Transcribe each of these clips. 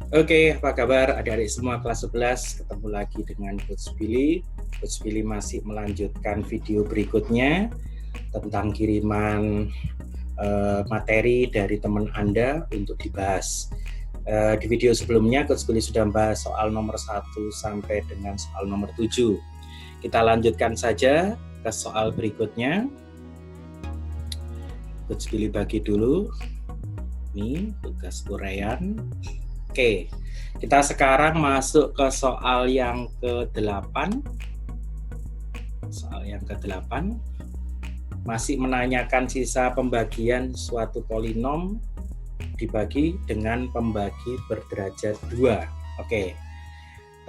Oke, apa kabar adik-adik semua kelas 11? Ketemu lagi dengan Coach Billy. Coach Billy masih melanjutkan video berikutnya tentang kiriman materi dari teman Anda untuk dibahas. Di video sebelumnya Coach Billy sudah membahas soal nomor 1 sampai dengan soal nomor 7. Kita lanjutkan saja ke soal berikutnya. Coach Billy bagi dulu. Ini tugas uraian. Oke, kita sekarang masuk ke soal yang ke-8. Soal yang ke-8 masih menanyakan sisa pembagian suatu polinom dibagi dengan pembagi berderajat 2. Oke,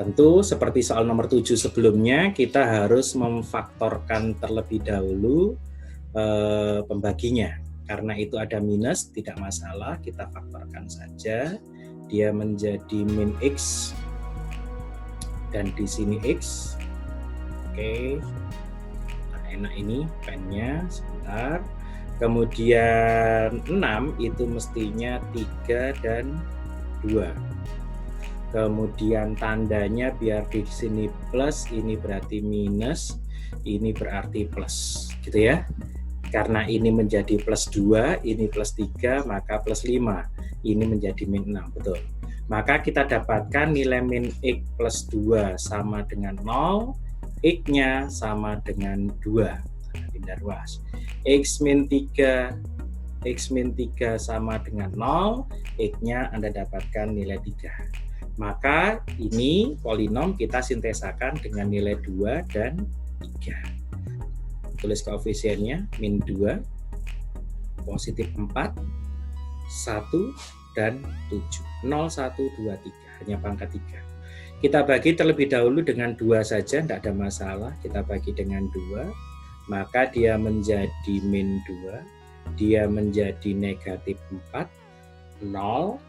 tentu seperti soal nomor 7 sebelumnya, kita harus memfaktorkan terlebih dahulu pembaginya. Karena itu ada minus, tidak masalah, kita faktorkan saja. Dia menjadi min X dan di sini X. Oke, nah, enak ini pennya sebentar. Kemudian 6 itu mestinya 3 dan 2. Kemudian tandanya biar di sini plus, ini berarti minus, ini berarti plus, gitu ya. Karena ini menjadi plus 2, ini plus 3, maka plus 5. Ini menjadi min 6, betul. Maka kita dapatkan nilai min X plus 2 sama dengan 0, X-nya sama dengan 2. Pindah ruas. X min 3 sama dengan 0, X-nya Anda dapatkan nilai 3. Maka ini polinom kita sintesakan dengan nilai 2 dan 3. Tulis koefisiennya, min 2, positif 4, 1, dan 7. 0, 1, 2, 3. Hanya pangkat 3. Kita bagi terlebih dahulu dengan 2 saja, tidak ada masalah. Kita bagi dengan 2, maka dia menjadi min 2, dia menjadi negatif 4, 0,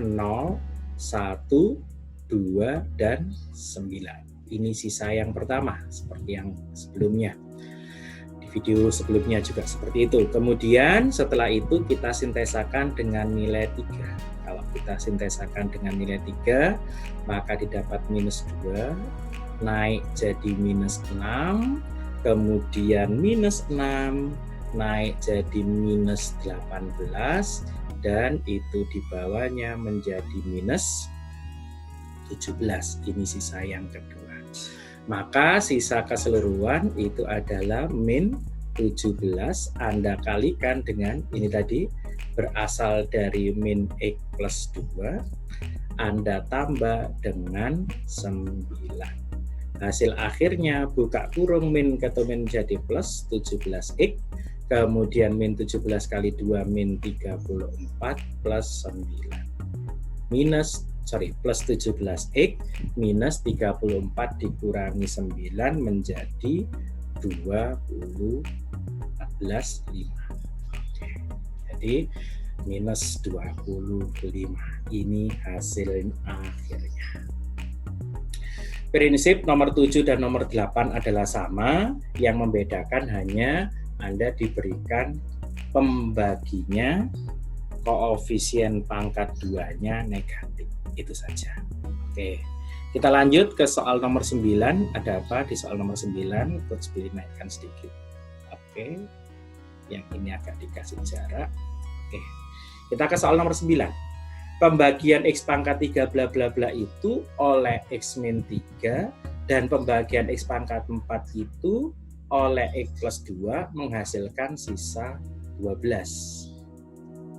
0, 1, 2, dan 9. Ini sisa yang pertama, seperti yang sebelumnya. Video sebelumnya juga seperti itu. Kemudian setelah itu kita sintesakan dengan nilai 3. Kalau kita sintesakan dengan nilai 3, maka didapat minus 2, naik jadi minus 6, kemudian minus 6, naik jadi minus 18, dan itu di bawahnya menjadi minus 17. Ini sisa yang kedua. Maka sisa keseluruhan itu adalah min 17, Anda kalikan dengan ini tadi, berasal dari min X plus 2, Anda tambah dengan 9. Hasil akhirnya buka kurung min ketemu menjadi plus 17X, kemudian min 17 kali 2 min 34 plus 9. Plus 17X minus 34 dikurangi 9 menjadi 20, 14, 5. Oke. Jadi minus 25. Ini hasil akhirnya. Prinsip nomor 7 dan nomor 8 adalah sama, yang membedakan hanya Anda diberikan pembaginya, koefisien pangkat 2-nya negatif. Itu saja. Oke, kita lanjut ke soal nomor 9. Ada apa di soal nomor 9? Coach Billy naikkan sedikit. Oke, yang ini agak dikasih jarak. Oke, kita ke soal nomor 9. Pembagian X pangkat 3 bla bla bla itu oleh X min 3 dan pembagian X pangkat 4 itu oleh X plus 2 menghasilkan sisa 12.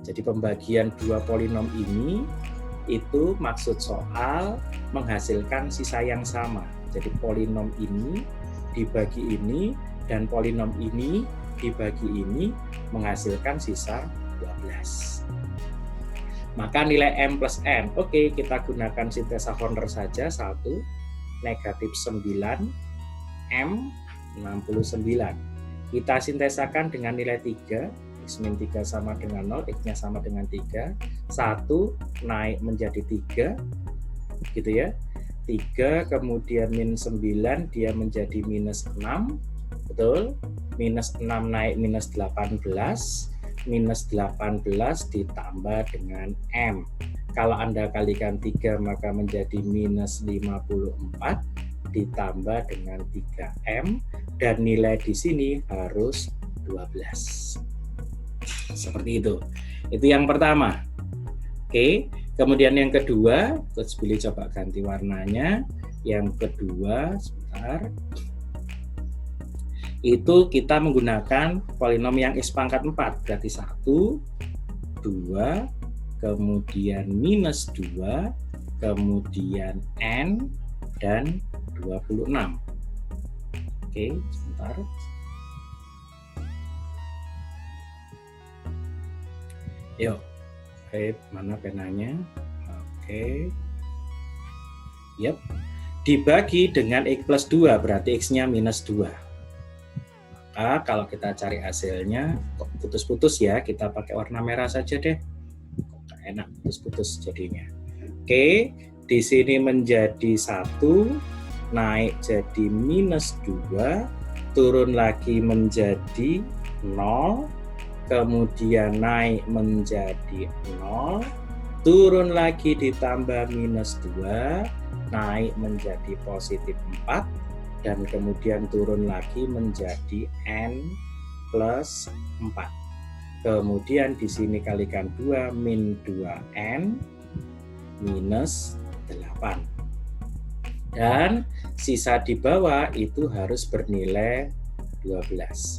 Jadi pembagian dua polinom ini itu maksud soal menghasilkan sisa yang sama. Jadi polinom ini dibagi ini dan polinom ini dibagi ini menghasilkan sisa 12. Maka nilai M plus N, oke, kita gunakan sintesa Horner saja. 1, negatif 9, M 69. Kita sintesakan dengan nilai 3, X min 3 sama dengan 0, X-nya sama dengan 3. 1 naik menjadi 3, gitu ya. 3, kemudian min 9, dia menjadi minus 6, betul. Minus 6 naik minus 18, minus 18 ditambah dengan M. Kalau Anda kalikan 3 maka menjadi minus 54 ditambah dengan 3M, dan nilai di sini harus 12. Seperti itu. Itu yang pertama. Oke, kemudian yang kedua, Coach Billy coba ganti warnanya. Yang kedua, sebentar. Itu kita menggunakan polinom yang X pangkat 4, berarti 1, 2, kemudian minus 2, kemudian N, dan 26. Oke, sebentar. Yuk, mana penanya? Oke. Yap. Dibagi dengan X plus 2, berarti X-nya minus 2. Maka kalau kita cari hasilnya, kok putus-putus ya, kita pakai warna merah saja deh. Kok enak putus-putus jadinya. Oke, di sini menjadi 1, naik jadi minus 2, turun lagi menjadi 0, kemudian naik menjadi 0, turun lagi ditambah minus 2, naik menjadi positif 4, dan kemudian turun lagi menjadi N plus 4. Kemudian di sini kalikan 2, min 2N, minus 8. Dan sisa di bawah itu harus bernilai 12.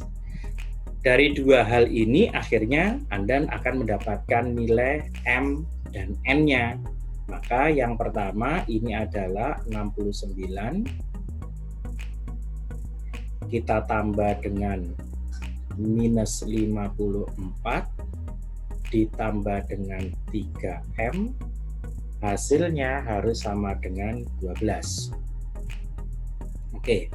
Dari dua hal ini akhirnya Anda akan mendapatkan nilai M dan N-nya. Maka yang pertama ini adalah 69. Kita tambah dengan minus 54 ditambah dengan 3M. Hasilnya harus sama dengan 12. Oke.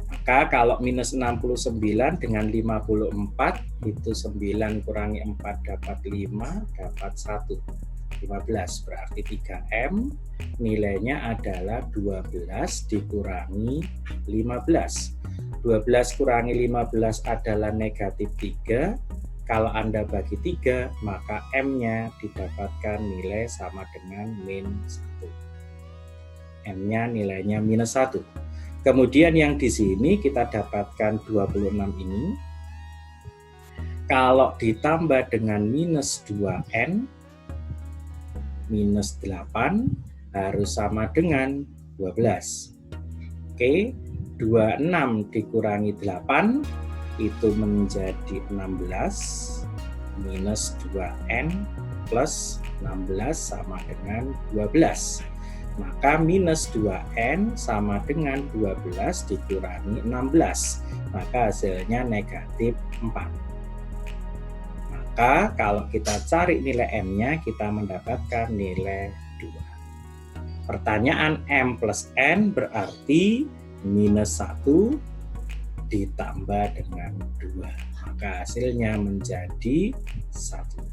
Maka kalau minus 69 dengan 54 itu 9 kurangi 4 dapat 5, dapat 1. 15 berarti 3M, nilainya adalah 12 dikurangi 15. 12 kurangi 15 adalah negatif 3. Kalau Anda bagi 3, maka M-nya didapatkan nilai sama dengan min 1. M-nya nilainya minus 1. Kemudian yang di sini kita dapatkan 26 ini. Kalau ditambah dengan minus 2N, minus 8 harus sama dengan 12. Oke, 26 dikurangi 8 itu menjadi 16, minus 2N plus 16 sama dengan 12. Maka minus 2N sama dengan 12 dikurangi 16. Maka hasilnya negatif 4. Maka kalau kita cari nilai M-nya, kita mendapatkan nilai 2. Pertanyaan M plus N berarti minus 1 ditambah dengan 2. Maka hasilnya menjadi 1.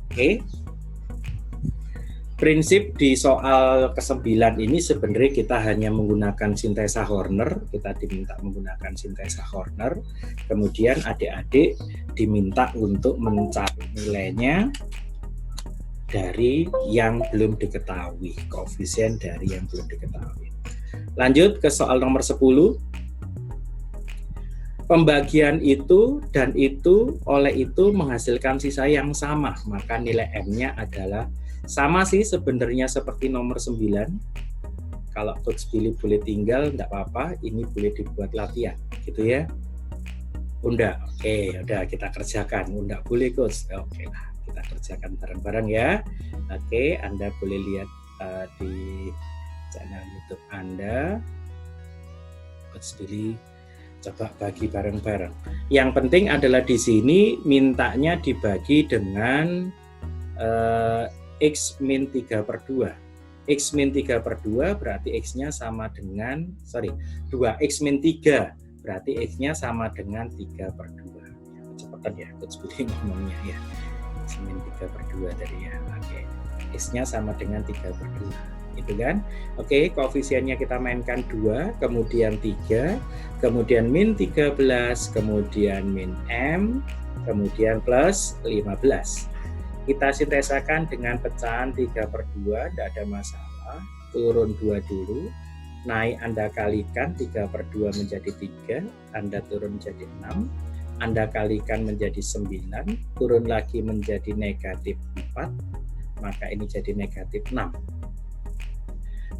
Oke. Prinsip di soal ke-9 ini sebenarnya kita hanya menggunakan sintesa Horner, kita diminta menggunakan sintesa Horner, kemudian adik-adik diminta untuk mencari nilainya dari yang belum diketahui, koefisien dari yang belum diketahui. Lanjut ke soal nomor 10. Pembagian itu dan itu oleh itu menghasilkan sisa yang sama, maka nilai M-nya adalah sama sih sebenarnya seperti nomor 9. Kalau Coach Billy boleh tinggal, enggak apa-apa, ini boleh dibuat latihan, gitu ya. Unda, oke, udah kita kerjakan. Unda boleh Coach, oke lah, kita kerjakan bareng-bareng ya. Oke, Anda boleh lihat di channel YouTube Anda. Coach Billy coba bagi bareng-bareng. Yang penting adalah di sini mintanya dibagi dengan X min 3/2. X min 3/2 berarti X-nya sama dengan, 2X min 3 berarti X-nya sama dengan 3/2. Kecepatan ya, Coach Billy ngomongnya ya. X min 3/2 tadi ya. Oke. X-nya sama dengan 3/2. Itu kan? Oke, koefisiennya kita mainkan 2, kemudian 3, kemudian min 13, kemudian min M, kemudian plus 15. Kita sintesakan dengan pecahan 3/2, tidak ada masalah. Turun 2 dulu, naik Anda kalikan 3/2 menjadi 3, Anda turun menjadi 6, Anda kalikan menjadi 9, turun lagi menjadi negatif 4, maka ini jadi negatif 6.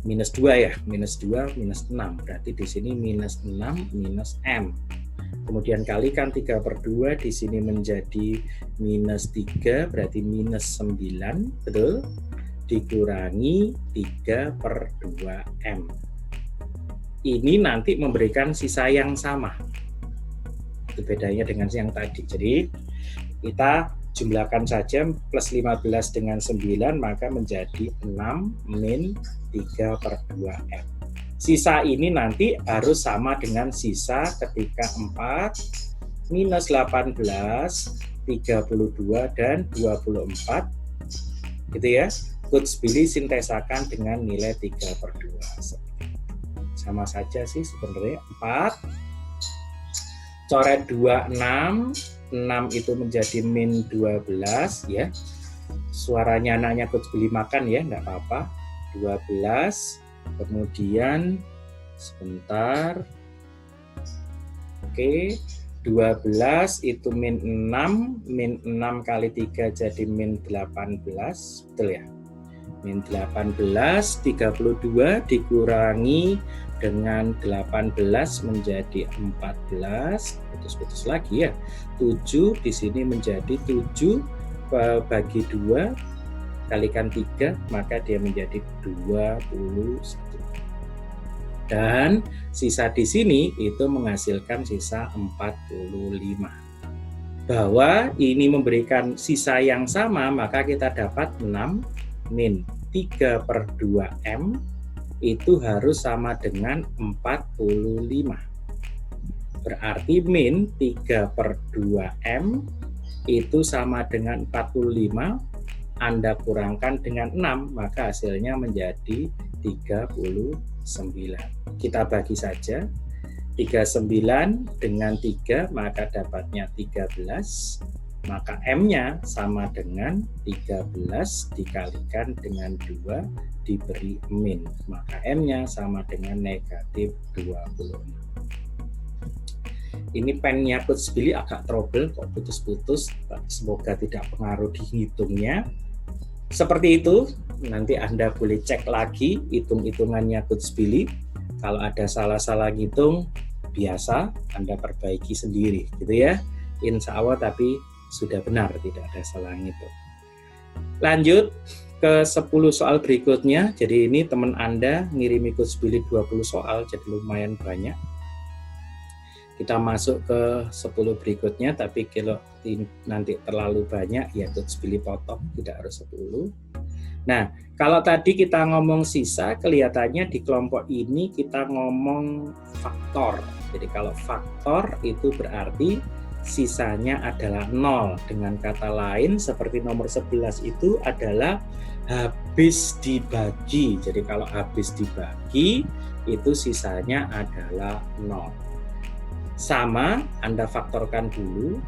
Minus 2 ya, minus 2, minus 6, berarti di sini minus 6, minus M. Kemudian kalikan 3/2, di sini menjadi minus 3, berarti minus 9, betul? Dikurangi 3/2M. Ini nanti memberikan sisa yang sama. Itu bedanya dengan yang tadi. Jadi kita jumlahkan saja plus 15 dengan 9, maka menjadi 6 min 3/2M. Sisa ini nanti harus sama dengan sisa ketika 4, minus 18, 32, dan 24. Gitu ya. Kurzweil sintesakan dengan nilai 3/2. Sama saja sih sebenarnya. 4, coret 2, 6. 6 itu menjadi min 12 ya. Suaranya anaknya Kurzweil makan ya, enggak apa-apa. 12. Kemudian sebentar, oke, 12 itu min 6 kali 3 jadi min 18, betul ya? Min 18, 32 dikurangi dengan 18 menjadi 14, putus-putus lagi ya, 7 di sini menjadi 7 bagi 2, kalikan 3, maka dia menjadi 21. Dan sisa di sini itu menghasilkan sisa 45. Bahwa ini memberikan sisa yang sama, maka kita dapat 6 min 3/2M itu harus sama dengan 45. Berarti min 3/2M itu sama dengan 45. Anda kurangkan dengan 6, maka hasilnya menjadi 39. Kita bagi saja. 39 dengan 3, maka dapatnya 13. Maka M-nya sama dengan 13 dikalikan dengan 2 diberi min. Maka M-nya sama dengan negatif 26. Ini pennya Kurzweil agak trouble, kok putus-putus. Semoga tidak pengaruh di hitungnya. Seperti itu, nanti Anda boleh cek lagi hitung-hitungannya Kurzweil. Kalau ada salah-salah ngitung, biasa Anda perbaiki sendiri, gitu ya. Insya Allah tapi sudah benar, tidak ada salah ngitung. Lanjut ke 10 soal berikutnya. Jadi ini teman Anda ngirimi Kurzweil 20 soal, jadi lumayan banyak. Kita masuk ke 10 berikutnya, tapi kalau nanti terlalu banyak, ya Kurzweil potong, tidak harus 10. Nah, kalau tadi kita ngomong sisa, kelihatannya di kelompok ini kita ngomong faktor. Jadi kalau faktor itu berarti sisanya adalah 0. Dengan kata lain, seperti nomor 11 itu adalah habis dibagi. Jadi kalau habis dibagi, itu sisanya adalah 0. Sama, Anda faktorkan dulu.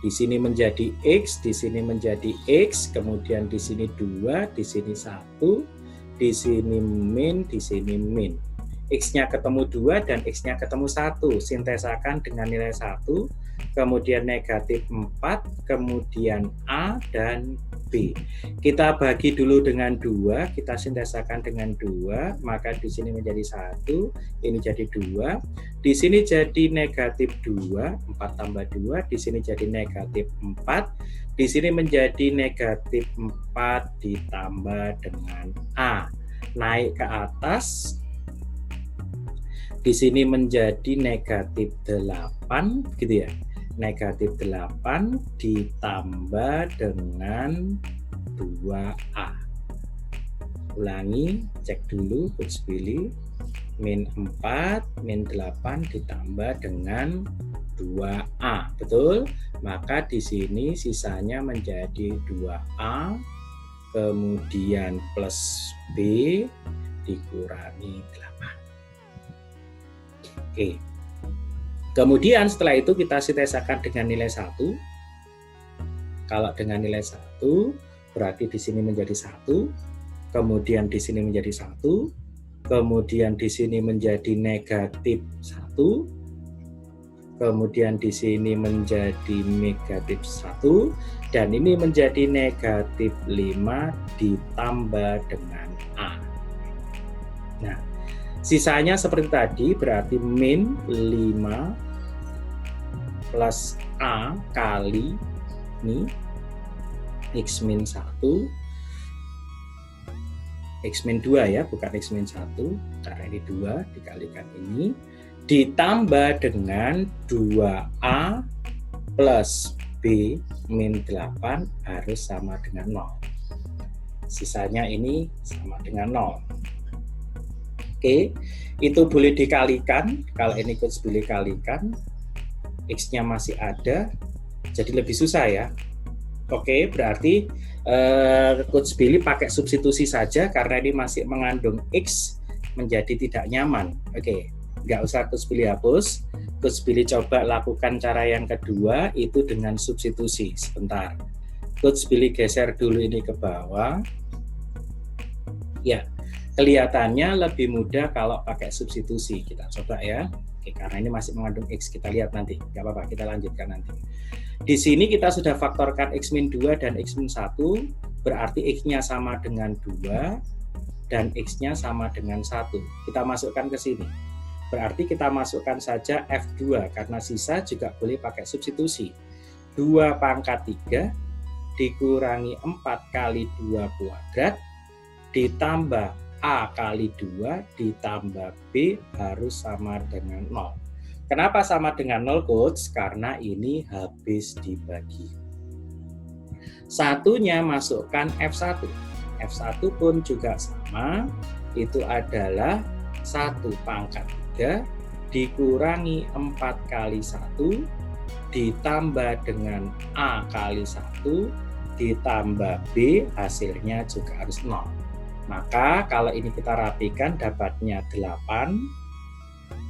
Di sini menjadi X, di sini menjadi X, kemudian di sini 2, di sini 1, di sini min, di sini min. X-nya ketemu 2 dan X-nya ketemu 1. Sintesakan dengan nilai 1, kemudian negatif 4, kemudian A dan B. Kita bagi dulu dengan 2, kita sintesakan dengan 2, maka di sini menjadi 1, ini jadi 2, di sini jadi negatif 2, 4 tambah 2, di sini jadi negatif 4, di sini menjadi negatif 4 ditambah dengan A. Naik ke atas, di sini menjadi negatif 8, gitu ya. Negatif 8 ditambah dengan 2A. Ulangi, cek dulu Kurzweil. Min 4, min 8 ditambah dengan 2A. Betul? Maka di sini sisanya menjadi 2A, kemudian plus B dikurangi 8. Oke. Kemudian setelah itu kita sintesakan dengan nilai 1. Kalau dengan nilai 1, berarti di sini menjadi 1, kemudian di sini menjadi 1, kemudian di sini menjadi negatif 1, kemudian di sini menjadi negatif 1, dan ini menjadi negatif 5 ditambah dengan A. Nah, sisanya seperti tadi, berarti min 5 plus A kali ini X min 1, X min 2 ya, bukan X min 1, karena ini 2 dikalikan ini, ditambah dengan 2A plus B min 8 harus sama dengan 0. Sisanya ini sama dengan 0. Oke, itu boleh dikalikan. Kalau ini Coach boleh kalikan, X-nya masih ada, jadi lebih susah ya. Oke, berarti Coach Billy pakai substitusi saja karena ini masih mengandung X menjadi tidak nyaman. Oke, nggak usah Coach Billy hapus. Coach Billy coba lakukan cara yang kedua, itu dengan substitusi. Sebentar, Coach Billy geser dulu ini ke bawah. Ya, kelihatannya lebih mudah kalau pakai substitusi. Kita coba ya. Oke, karena ini masih mengandung X, kita lihat nanti. Nggak apa-apa, kita lanjutkan nanti. Di sini kita sudah faktorkan X min 2 dan X min 1, berarti X-nya sama dengan 2 dan X-nya sama dengan 1. Kita masukkan ke sini. Berarti kita masukkan saja F2, karena sisa juga boleh pakai substitusi. 2 pangkat 3 dikurangi 4 kali 2 kuadrat, ditambah A kali 2 ditambah B harus sama dengan 0. Kenapa sama dengan 0, Coach? Karena ini habis dibagi. Satunya masukkan F1. F1 pun juga sama, itu adalah 1 pangkat 3 dikurangi 4 kali 1 ditambah dengan A kali 1 ditambah B, hasilnya juga harus 0. Maka kalau ini kita rapikan dapatnya 8,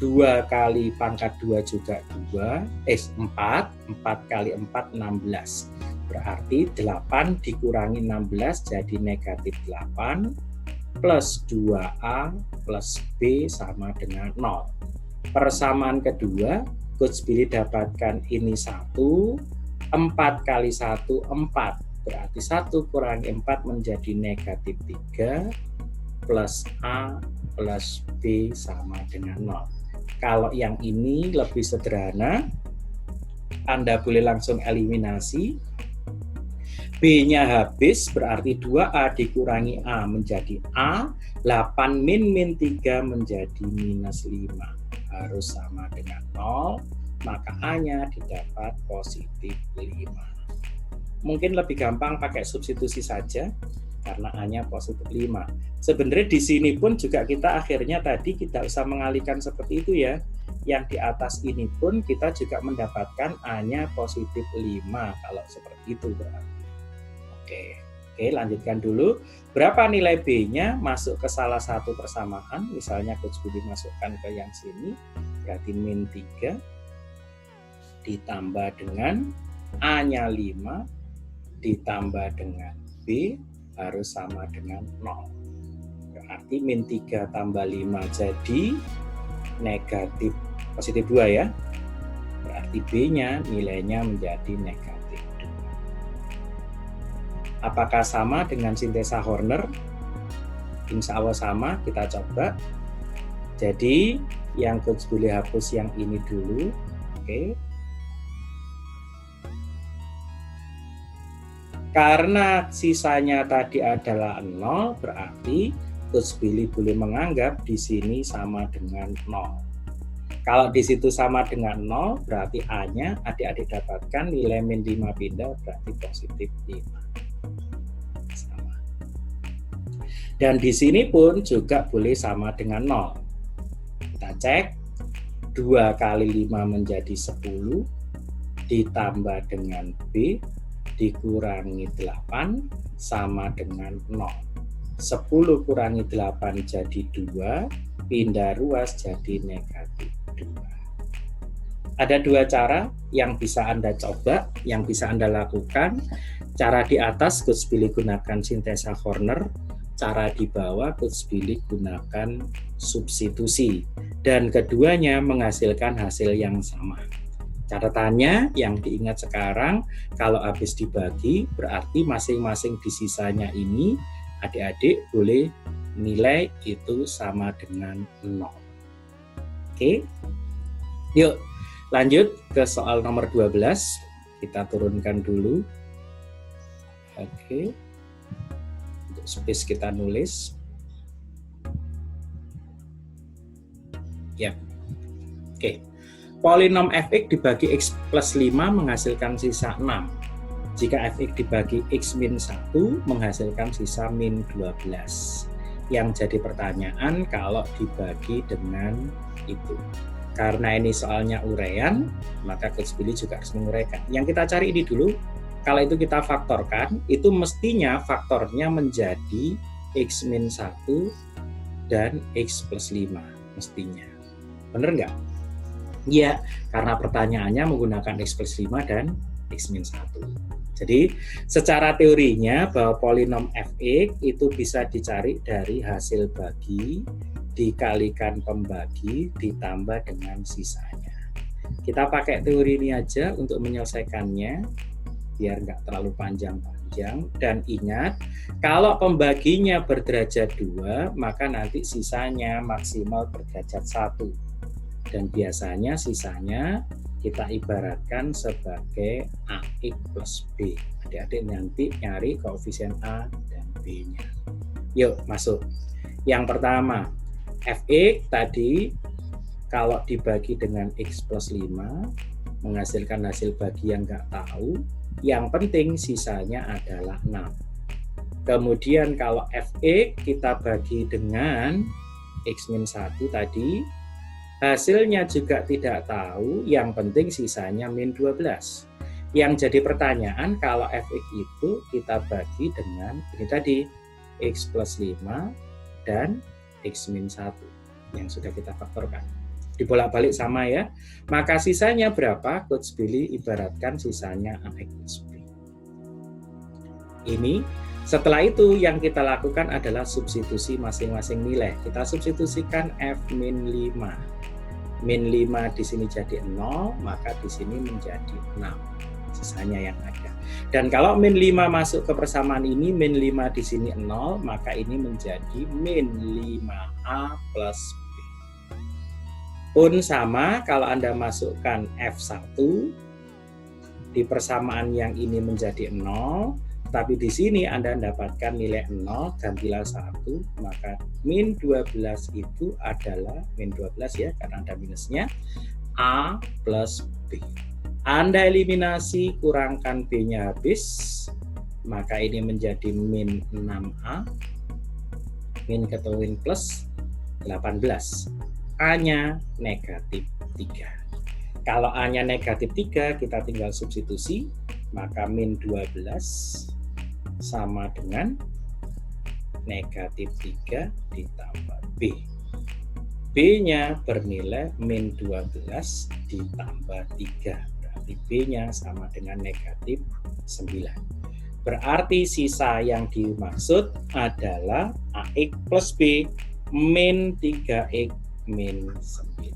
2 kali pangkat 2 juga 4, 4 kali 4, 16. Berarti 8 dikurangi 16 jadi negatif 8, plus 2A plus B sama dengan 0. Persamaan kedua, Coach Billy dapatkan ini 1, 4 kali 1, 4. Berarti 1 kurangi 4 menjadi negatif 3, plus A plus B sama dengan 0. Kalau yang ini lebih sederhana, Anda boleh langsung eliminasi. B-nya habis, berarti 2A dikurangi A menjadi A, 8 min 3 menjadi minus 5. Harus sama dengan 0, maka A-nya didapat positif 5. Mungkin lebih gampang pakai substitusi saja, karena A-nya positif 5. Sebenarnya di sini pun juga kita akhirnya tadi tidak usah mengalihkan seperti itu ya. Yang di atas ini pun kita juga mendapatkan A-nya positif 5 kalau seperti itu berarti. Oke, lanjutkan dulu. Berapa nilai B-nya masuk ke salah satu persamaan, misalnya Coach Budi masukkan ke yang sini, berarti min 3 ditambah dengan A-nya 5 ditambah dengan B harus sama dengan 0. Berarti min 3 tambah 5 jadi negatif positif 2 ya. Berarti B-nya nilainya menjadi negatif 2. Apakah sama dengan sintesa Horner? Insya Allah sama, kita coba. Jadi yang Coach boleh hapus yang ini dulu. Oke. Karena sisanya tadi adalah 0, berarti Coach Billy boleh menganggap di sini sama dengan 0. Kalau di situ sama dengan 0, berarti A-nya adik-adik dapatkan nilai min 5 pindah, berarti positif 5. Sama. Dan di sini pun juga boleh sama dengan 0. Kita cek, 2 kali 5 menjadi 10, ditambah dengan B, dikurangi 8 sama dengan 0. 10 kurangi 8 jadi 2, pindah ruas jadi negatif 2. Ada dua cara yang bisa Anda coba, yang bisa Anda lakukan. Cara di atas, Coach Billy gunakan sintesa Horner. Cara di bawah, Coach Billy gunakan substitusi. Dan keduanya menghasilkan hasil yang sama. Catatannya yang diingat sekarang, kalau habis dibagi, berarti masing-masing di sisanya ini, adik-adik boleh nilai itu sama dengan 0. Oke, yuk lanjut ke soal nomor 12. Kita turunkan dulu. Oke, untuk space kita nulis. Ya, oke. Polinom fx dibagi x plus 5 menghasilkan sisa 6. Jika fx dibagi x min 1 menghasilkan sisa min 12. Yang jadi pertanyaan kalau dibagi dengan itu. Karena ini soalnya uraian, maka Coach Billy juga harus menguraikan. Yang kita cari ini dulu, kalau itu kita faktorkan, itu mestinya faktornya menjadi x min 1 dan x plus 5. Mestinya. Bener nggak? Iya, karena pertanyaannya menggunakan x plus 5 dan x min 1. Jadi secara teorinya bahwa polinom fx itu bisa dicari dari hasil bagi dikalikan pembagi ditambah dengan sisanya. Kita pakai teori ini aja untuk menyelesaikannya biar nggak terlalu panjang-panjang. Dan ingat, kalau pembaginya berderajat 2, maka nanti sisanya maksimal berderajat 1. Dan biasanya sisanya kita ibaratkan sebagai AX plus B. Adik-adik nanti nyari koefisien A dan B-nya. Yuk, masuk. Yang pertama, Fx tadi kalau dibagi dengan X plus 5 menghasilkan hasil bagi yang nggak tahu. Yang penting sisanya adalah 6. Kemudian kalau Fx kita bagi dengan X min 1 tadi, hasilnya juga tidak tahu, yang penting sisanya min 12. Yang jadi pertanyaan kalau fx itu kita bagi dengan ini tadi, x plus 5 dan x min 1 yang sudah kita faktorkan. Dibolak-balik sama ya. Maka sisanya berapa? Coach Billy ibaratkan sisanya ax plus b. Ini setelah itu yang kita lakukan adalah substitusi masing-masing nilai. Kita substitusikan f min 5. Min 5 di sini jadi 0, maka di sini menjadi 6. Sisanya yang ada. Dan kalau min 5 masuk ke persamaan ini, min 5 di sini 0, maka ini menjadi min 5A plus B. Pun sama kalau Anda masukkan F1 di persamaan yang ini menjadi 0, tapi di sini Anda mendapatkan nilai 0, gantilah 1, maka min 12 itu adalah, min 12 ya, karena ada minusnya, A plus B. Anda eliminasi, kurangkan B-nya habis, maka ini menjadi min 6A, min ketemu min plus 18. A-nya negatif 3. Kalau A-nya negatif 3, kita tinggal substitusi, maka min 12 sama dengan negatif 3 ditambah B. B-nya bernilai min 12 ditambah 3. Berarti B-nya sama dengan negatif 9. Berarti sisa yang dimaksud adalah AX plus B min 3X min 9.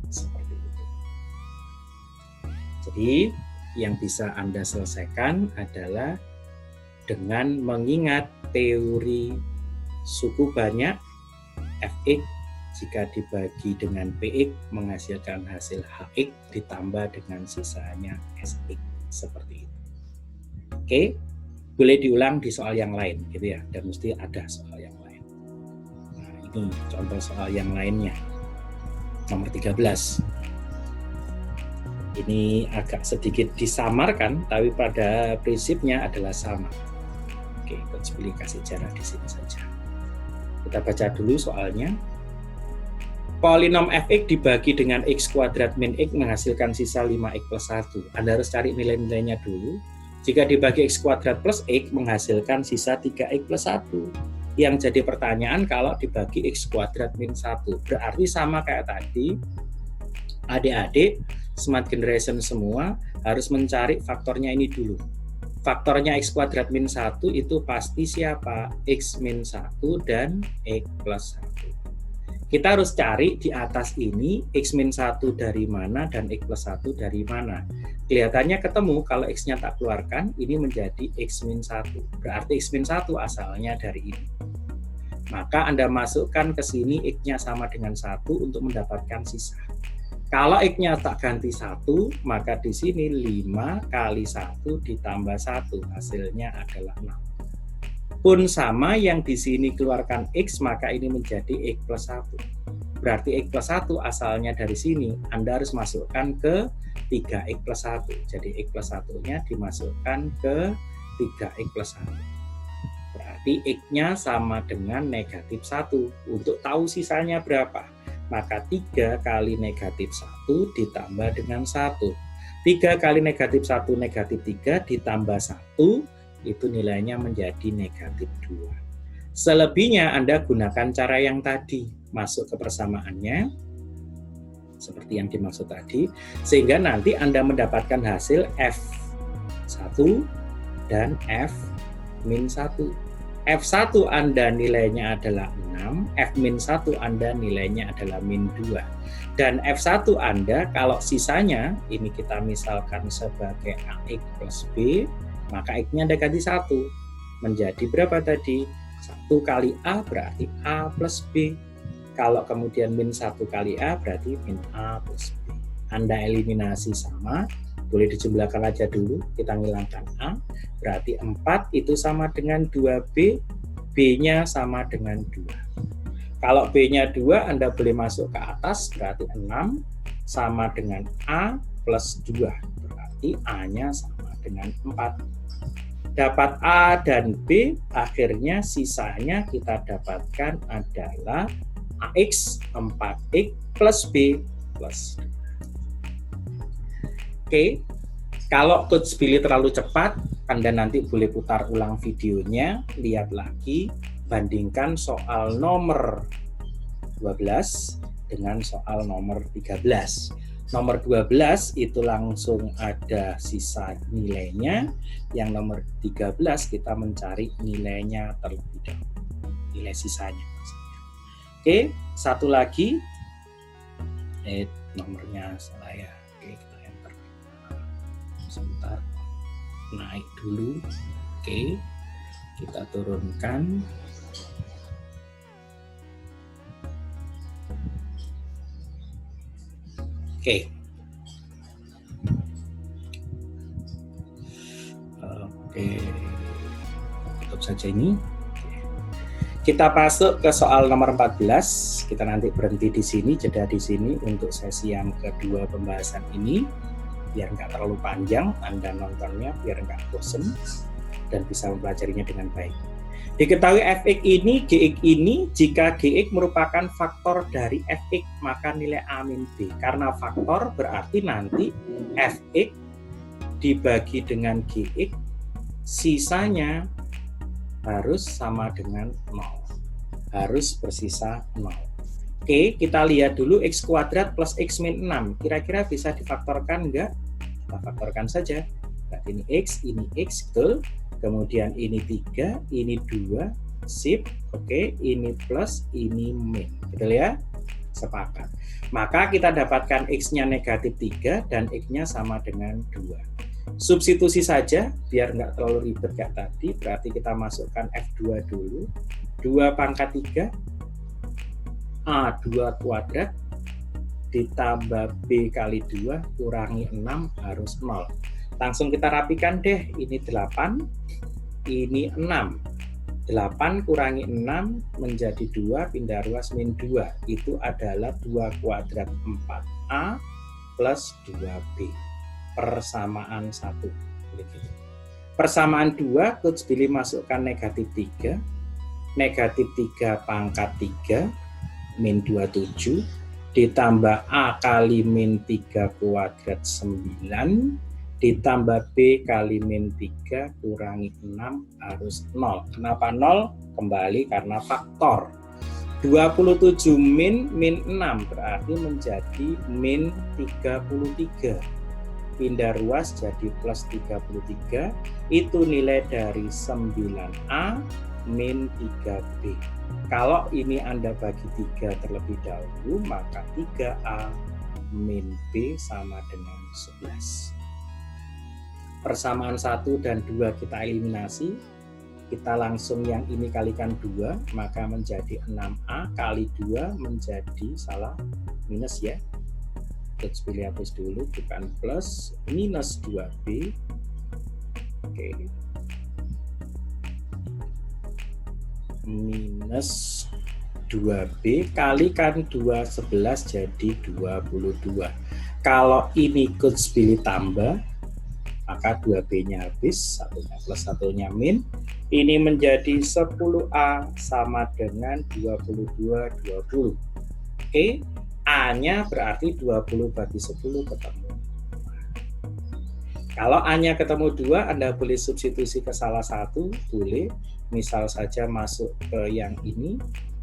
Seperti itu. Jadi yang bisa Anda selesaikan adalah dengan mengingat teori suku banyak Fx jika dibagi dengan Px menghasilkan hasil Hx ditambah dengan sisanya Sx, seperti itu. Oke, boleh diulang di soal yang lain gitu ya, dan mesti ada soal yang lain. Nah, ini contoh soal yang lainnya. Nomor 13. Ini agak sedikit disamarkan, tapi pada prinsipnya adalah sama. Oke, Coach Billy kasih jarak di sini saja. Kita baca dulu soalnya. Polinom fx dibagi dengan x kuadrat min x menghasilkan sisa 5x plus 1. Anda harus cari nilai-nilainya dulu. Jika dibagi x kuadrat plus x menghasilkan sisa 3x plus 1. Yang jadi pertanyaan kalau dibagi x kuadrat min 1. Berarti sama kayak tadi, adik-adik smart generation semua harus mencari faktornya ini dulu. Faktornya x kuadrat min 1 itu pasti siapa? X min 1 dan x plus 1. Kita harus cari di atas ini x min 1 dari mana dan x plus 1 dari mana. Kelihatannya ketemu kalau x-nya tak keluarkan, ini menjadi x min 1. Berarti x min 1 asalnya dari ini. Maka Anda masukkan ke sini x-nya sama dengan 1 untuk mendapatkan sisa. Kalau x-nya tak ganti 1, maka di sini 5 kali 1 ditambah 1, hasilnya adalah 6. Pun sama yang di sini keluarkan x, maka ini menjadi x plus 1. Berarti x plus 1 asalnya dari sini, Anda harus masukkan ke 3x plus 1. Jadi x plus 1-nya dimasukkan ke 3x plus 1. Berarti x-nya sama dengan negatif 1. Untuk tahu sisanya berapa? Maka 3 kali negatif 1 ditambah dengan 1. 3 kali negatif 1 negatif 3 ditambah 1, itu nilainya menjadi negatif 2. Selebihnya Anda gunakan cara yang tadi, masuk ke persamaannya, seperti yang dimaksud tadi, sehingga nanti Anda mendapatkan hasil F1 dan F-1. F1 Anda nilainya adalah 6, F-1 Anda nilainya adalah min 2. Dan F1 Anda kalau sisanya, ini kita misalkan sebagai AX plus B, maka X-nya Anda ganti 1. Menjadi berapa tadi? 1 kali A berarti A plus B. Kalau kemudian min 1 kali A berarti min A plus B. Anda eliminasi sama, boleh dijumlahkan aja dulu, kita ngilangkan A, berarti 4 itu sama dengan 2B, B-nya sama dengan 2. Kalau B-nya 2, Anda boleh masuk ke atas, berarti 6 sama dengan A plus 2, berarti A-nya sama dengan 4. Dapat A dan B, akhirnya sisanya kita dapatkan adalah AX 4X plus B plus 2. Oke, kalau Coach Billy terlalu cepat, Anda nanti boleh putar ulang videonya, lihat lagi, bandingkan soal nomor 12 dengan soal nomor 13. Nomor 12 itu langsung ada sisa nilainya, yang nomor 13 kita mencari nilainya terlebih dahulu, nilai sisanya maksudnya. Oke, satu lagi, nomornya salah ya. Oke, kita enter. Sebentar, naik dulu. Oke, kita turunkan. Oke. Tutup saja ini. Kita masuk ke soal nomor 14. Kita nanti berhenti di sini, jeda di sini untuk sesi yang kedua pembahasan ini. Biar nggak terlalu panjang, Anda nontonnya biar nggak bosen dan bisa mempelajarinya dengan baik. Diketahui Fx ini, Gx ini, jika Gx merupakan faktor dari Fx, maka nilai A min B. Karena faktor berarti nanti Fx dibagi dengan Gx, sisanya harus sama dengan 0. Harus bersisa 0. Oke, kita lihat dulu x kuadrat plus x min 6. Kira-kira bisa difaktorkan enggak? Kita faktorkan saja. Berarti ini x, betul. Kemudian ini 3, ini 2, sip. Oke, ini plus, ini min. Betul ya? Sepakat. Maka kita dapatkan x-nya negatif 3 dan x-nya sama dengan 2. Substitusi saja, biar nggak terlalu ribet kayak tadi. Berarti kita masukkan F2 dulu. 2 pangkat 3. A2 kuadrat ditambah B kali 2 kurangi 6 harus 0. Langsung kita rapikan deh, ini 8, ini 6. 8 kurangi 6 menjadi 2, pindah ruas min 2. Itu adalah 2 kuadrat 4A plus 2B. Persamaan 1. Persamaan 2, Coach Billy masukkan negatif 3. Negatif 3 pangkat 3. Min 27 ditambah A kali min 3 kuadrat 9 ditambah B kali min 3 kurangi 6 harus 0. Kenapa 0? Kembali karena faktor. 27 min 6 berarti menjadi min 33. Pindah ruas jadi plus 33. Itu nilai dari 9A min 3B. Kalau ini Anda bagi 3 terlebih dahulu, maka 3A min B sama dengan 11. Persamaan 1 dan 2 kita eliminasi. Kita langsung yang ini kalikan 2, maka menjadi 6A kali 2 menjadi salah minus ya. Terus pilih hapus dulu, bukan plus, minus 2B. Oke. Minus 2B kalikan 2, 11 jadi 22. Kalau ini Kurzweil tambah, maka 2B-nya habis, satunya plus satunya min. Ini menjadi 10A sama dengan 22, 20. Oke, A-nya berarti 20 bagi 10 ketemu. Kalau A-nya ketemu 2, Anda boleh substitusi ke salah satu, boleh. Misal saja masuk ke yang ini,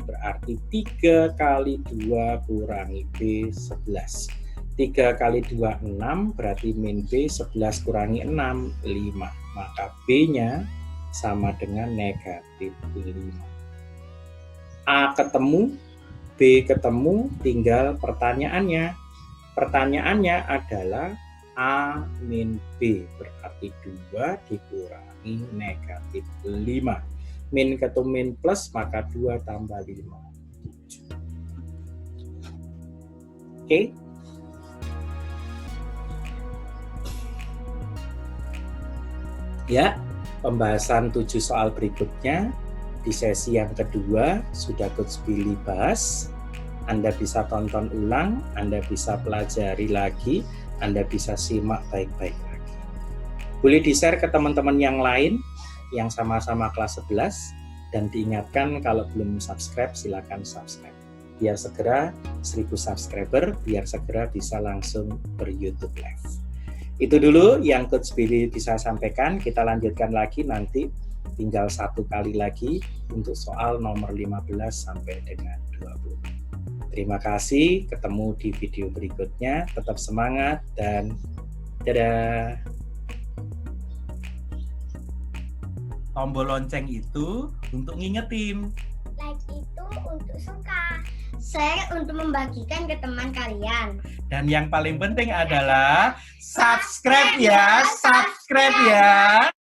berarti 3 kali 2 kurangi B, 11. 3 kali 2, 6, berarti min B, 11 kurangi 6, 5. Maka B-nya sama dengan negatif 5. A ketemu, B ketemu, tinggal pertanyaannya. Pertanyaannya adalah A min B, berarti 2 dikurangi negatif 5. Min ketemu min plus, maka 2 tambah 5. 7. Oke. Ya, pembahasan 7 soal berikutnya di sesi yang kedua sudah Kurzweil bahas. Anda bisa tonton ulang, Anda bisa pelajari lagi, Anda bisa simak baik-baik lagi. Boleh di-share ke teman-teman yang lain yang sama-sama kelas 11, dan diingatkan kalau belum subscribe, silakan subscribe. Biar segera 1000 subscriber, biar segera bisa langsung ber-YouTube Live. Itu dulu yang Kurzweil bisa sampaikan. Kita lanjutkan lagi nanti, tinggal 1 kali lagi untuk soal nomor 15 sampai dengan 20. Terima kasih, ketemu di video berikutnya. Tetap semangat dan dadah. Tombol lonceng itu untuk ngingetin. Like itu untuk suka. Share untuk membagikan ke teman kalian. Dan yang paling penting adalah subscribe ya.